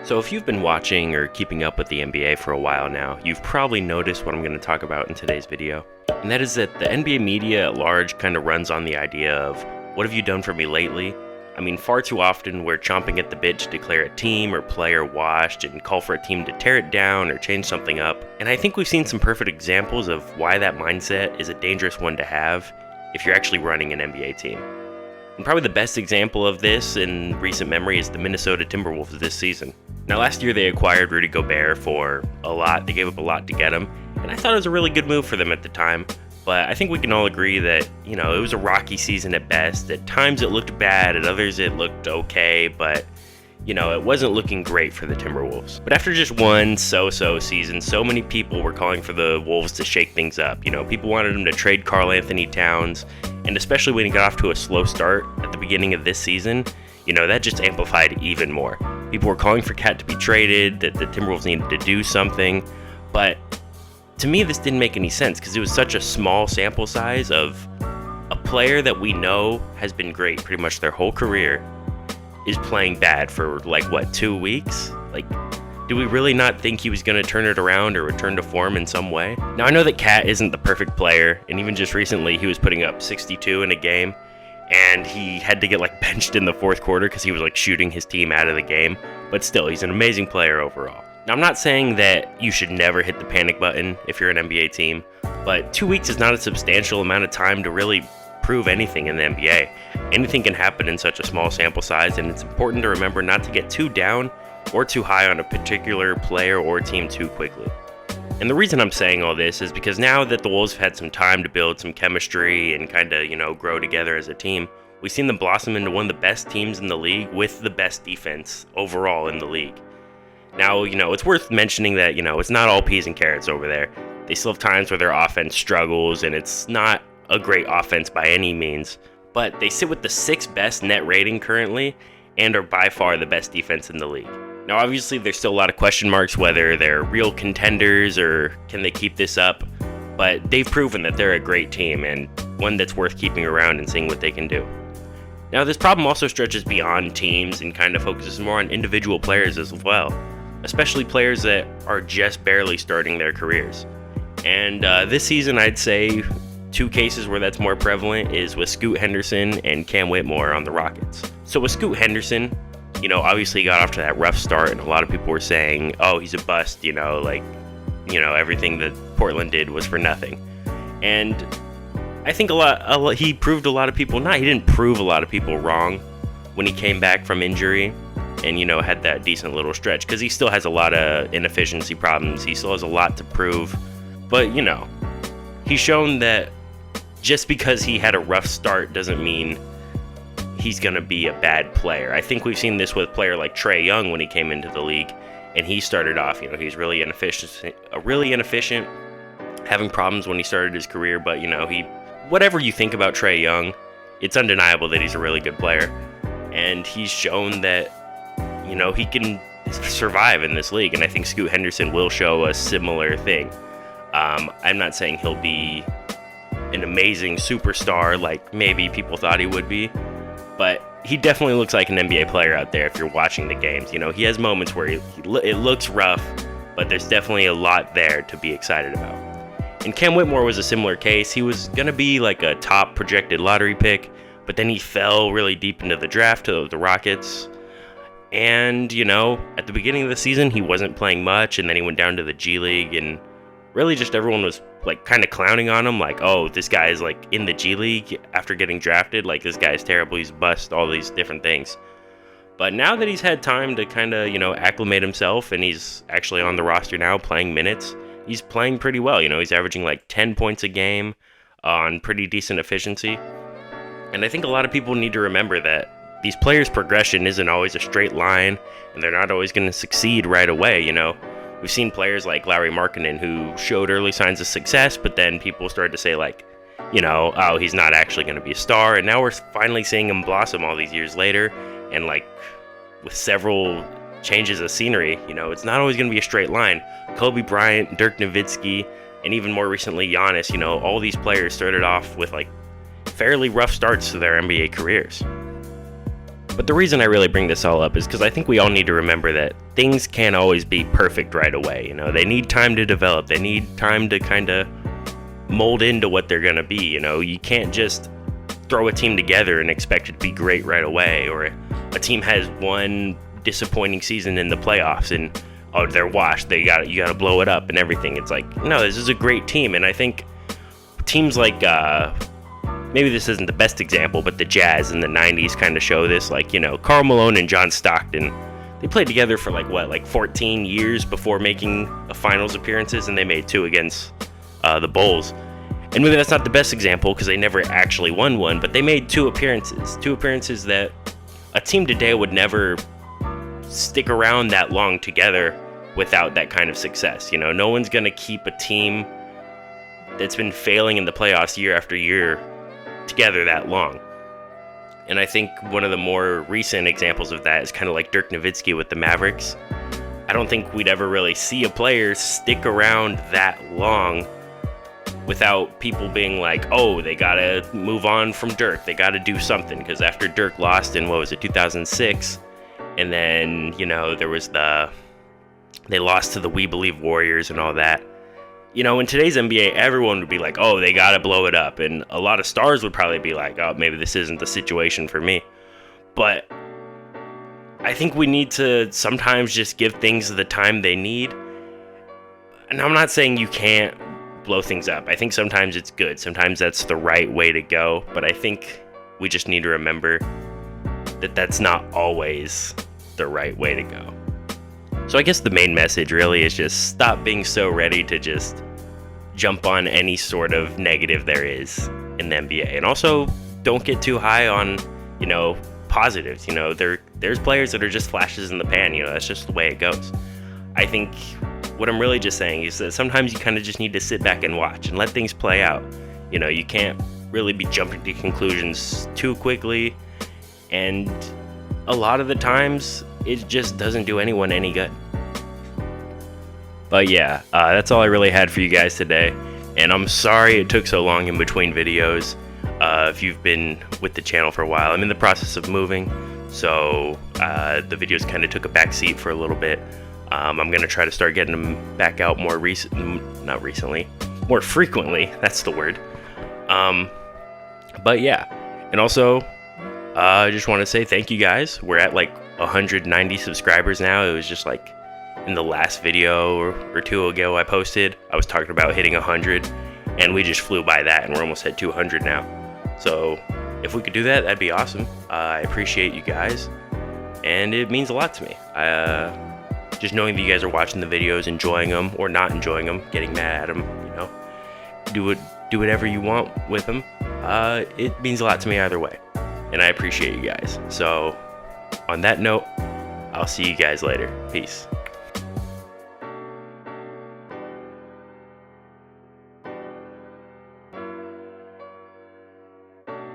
So if you've been watching or keeping up with the NBA for a while now, you've probably noticed what I'm going to talk about in today's video. And that is that the NBA media at large kind of runs on the idea of, what have you done for me lately? I mean, far too often we're chomping at the bit to declare a team or player washed and call for a team to tear it down or change something up. And I think we've seen some perfect examples of why that mindset is a dangerous one to have if you're actually running an NBA team. And probably the best example of this in recent memory is the Minnesota Timberwolves this season. Now, last year they acquired Rudy Gobert for a lot. They gave up a lot to get him, and I thought it was a really good move for them at the time. But I think we can all agree that, it was a rocky season at best. At times it looked bad, at others it looked okay, but, it wasn't looking great for the Timberwolves. But after just one so-so season, so many people were calling for the Wolves to shake things up. People wanted them to trade Karl Anthony Towns, and especially when he got off to a slow start at the beginning of this season, that just amplified even more. People were calling for Cat to be traded, that the Timberwolves needed to do something, but to me this didn't make any sense because it was such a small sample size of a player that we know has been great pretty much their whole career is playing bad for 2 weeks? Do we really not think he was going to turn it around or return to form in some way? Now, I know that Cat isn't the perfect player, and even just recently he was putting up 62 in a game, and he had to get benched in the fourth quarter because he was shooting his team out of the game, but still, he's an amazing player overall. Now, I'm not saying that you should never hit the panic button if you're an NBA team, but 2 weeks is not a substantial amount of time to really prove anything in the NBA. Anything can happen in such a small sample size, and it's important to remember not to get too down or too high on a particular player or team too quickly. And the reason I'm saying all this is because now that the Wolves have had some time to build some chemistry and kind of, grow together as a team, we've seen them blossom into one of the best teams in the league with the best defense overall in the league. Now, it's worth mentioning that, it's not all peas and carrots over there. They still have times where their offense struggles, and it's not a great offense by any means, but they sit with the 6th best net rating currently and are by far the best defense in the league. Now, obviously, there's still a lot of question marks whether they're real contenders or can they keep this up, but they've proven that they're a great team and one that's worth keeping around and seeing what they can do. Now, this problem also stretches beyond teams and kind of focuses more on individual players as well, especially players that are just barely starting their careers. And this season, I'd say 2 cases where that's more prevalent is with Scoot Henderson and Cam Whitmore on the Rockets. So with Scoot Henderson, obviously he got off to that rough start, and a lot of people were saying, oh, he's a bust, everything that Portland did was for nothing. And I think he proved a lot of people, he didn't prove a lot of people wrong when he came back from injury and, had that decent little stretch, because he still has a lot of inefficiency problems. He still has a lot to prove, but, he's shown that just because he had a rough start doesn't mean he's going to be a bad player. I think we've seen this with a player like Trae Young when he came into the league, and he started off, he's really inefficient, having problems when he started his career, but, whatever you think about Trae Young, it's undeniable that he's a really good player, and he's shown that, he can survive in this league, and I think Scoot Henderson will show a similar thing. I'm not saying he'll be an amazing superstar like maybe people thought he would be, but he definitely looks like an NBA player out there if you're watching the games. He has moments where it looks rough, but there's definitely a lot there to be excited about. And Cam Whitmore was a similar case. He was going to be a top projected lottery pick, but then he fell really deep into the draft to the Rockets. And, at the beginning of the season, he wasn't playing much, and then he went down to the G League, and really just everyone was kind of clowning on him, oh, this guy is in the G League after getting drafted, this guy's terrible, he's a bust, all these different things. But now that he's had time to kind of, acclimate himself, and he's actually on the roster now playing minutes, he's playing pretty well. He's averaging 10 points a game on pretty decent efficiency. And I think a lot of people need to remember that these players' progression isn't always a straight line, and they're not always going to succeed right away. We've seen players like Lauri Markkanen who showed early signs of success, but then people started to say oh, he's not actually going to be a star. And now we're finally seeing him blossom all these years later. And with several changes of scenery, it's not always going to be a straight line. Kobe Bryant, Dirk Nowitzki, and even more recently Giannis, all these players started off with fairly rough starts to their NBA careers. But the reason I really bring this all up is because I think we all need to remember that things can't always be perfect right away. You know, they need time to develop. They need time to kind of mold into what they're going to be. You know, you can't just throw a team together and expect it to be great right away. Or a team has one disappointing season in the playoffs and, oh, they're washed. You got to blow it up and everything. It's like, no, this is a great team. And I think teams like, maybe this isn't the best example, but the Jazz in the 90s kind of show this. Like, you know, Karl Malone and John Stockton, they played together for like 14 years before making a finals appearances, and they made 2 against the Bulls. And maybe that's not the best example because they never actually won one, but they made 2 appearances that a team today would never stick around that long together without that kind of success. You know, no one's going to keep a team that's been failing in the playoffs year after year together that long. And I think one of the more recent examples of that is kind of like Dirk Nowitzki with the Mavericks. I don't think we'd ever really see a player stick around that long without people being like, oh, they gotta move on from Dirk, they gotta do something. Because after Dirk lost in 2006, and then, you know, there was they lost to the We Believe Warriors and all that. You know, in today's NBA, everyone would be like, oh, they gotta blow it up. And a lot of stars would probably be like, oh, maybe this isn't the situation for me. But I think we need to sometimes just give things the time they need. And I'm not saying you can't blow things up. I think sometimes it's good. Sometimes that's the right way to go. But I think we just need to remember that that's not always the right way to go. So I guess the main message really is just stop being so ready to just jump on any sort of negative there is in the NBA. And also don't get too high on, you know, positives. You know, there's players that are just flashes in the pan. You know, that's just the way it goes. I think what I'm really just saying is that sometimes you kind of just need to sit back and watch and let things play out. You know, you can't really be jumping to conclusions too quickly. And a lot of the times, it just doesn't do anyone any good. But yeah, that's all I really had for you guys today. And I'm sorry it took so long in between videos. If you've been with the channel for a while, I'm in the process of moving. So the videos kind of took a back seat for a little bit. I'm going to try to start getting them back out more frequently. That's the word. But yeah, and also, I just want to say thank you guys. We're at like 190 subscribers now. It was just like in the last video or 2 ago I posted, I was talking about hitting 100, and we just flew by that, and we're almost at 200 now. So if we could do that, that'd be awesome. I appreciate you guys, and it means a lot to me. Just knowing that you guys are watching the videos, enjoying them or not enjoying them, getting mad at them, you know, do whatever you want with them. It means a lot to me either way, and I appreciate you guys. So on that note, I'll see you guys later. Peace.